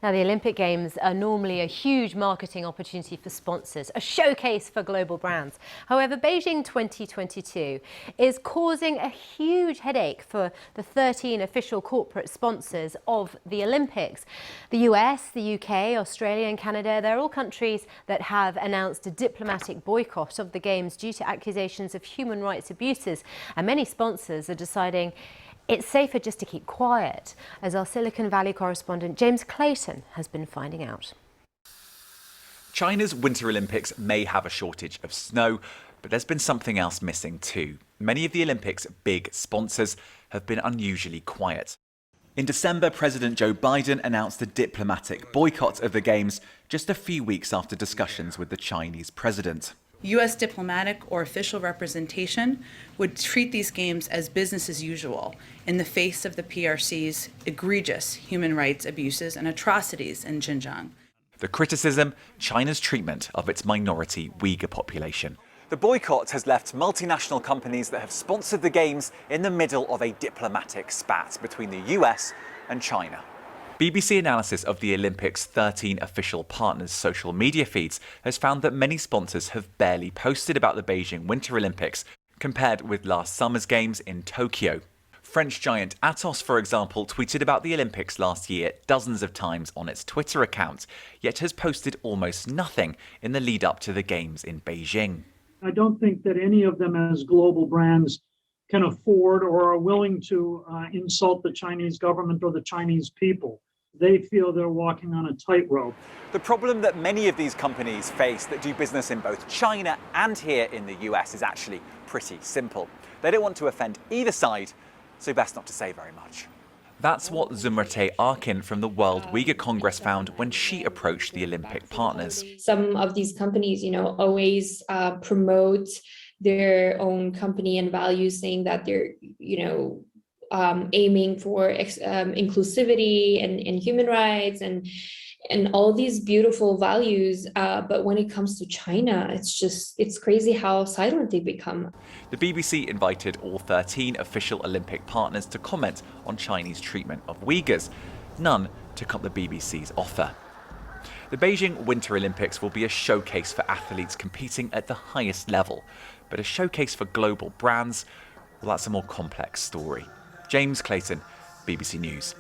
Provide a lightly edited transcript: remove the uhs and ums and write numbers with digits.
Now, the Olympic Games are normally a huge marketing opportunity for sponsors, a showcase for global brands. However, Beijing 2022 is causing a huge headache for the 13 official corporate sponsors of the Olympics. The US, the UK, Australia and Canada, they're all countries that have announced a diplomatic boycott of the Games due to accusations of human rights abuses. And many sponsors are deciding it's safer just to keep quiet, as our Silicon Valley correspondent James Clayton has been finding out. China's Winter Olympics may have a shortage of snow, but there's been something else missing too. Many of the Olympics' big sponsors have been unusually quiet. In December, President Joe Biden announced a diplomatic boycott of the Games just a few weeks after discussions with the Chinese president. U.S. diplomatic or official representation would treat these games as business as usual in the face of the PRC's egregious human rights abuses and atrocities in Xinjiang. The criticism, China's treatment of its minority Uyghur population. The boycott has left multinational companies that have sponsored the Games in the middle of a diplomatic spat between the US and China. BBC analysis of the Olympics' 13 official partners' social media feeds has found that many sponsors have barely posted about the Beijing Winter Olympics compared with last summer's Games in Tokyo. French giant Atos, for example, tweeted about the Olympics last year dozens of times on its Twitter account, yet has posted almost nothing in the lead up to the Games in Beijing. I don't think that any of them as global brands can afford or are willing to insult the Chinese government or the Chinese people. They feel they're walking on a tightrope. The problem that many of these companies face that do business in both China and here in the US is actually pretty simple. They don't want to offend either side, so best not to say very much. That's what Zumrate Arkin from the World Uyghur Congress found when she approached the Olympic partners. Some of these companies, always promote their own company and values, saying that they're, aiming for inclusivity and human rights and all these beautiful values. But when it comes to China, it's crazy how silent they become. The BBC invited all 13 official Olympic partners to comment on Chinese treatment of Uyghurs. None took up the BBC's offer. The Beijing Winter Olympics will be a showcase for athletes competing at the highest level, but a showcase for global brands, well, that's a more complex story. James Clayton, BBC News.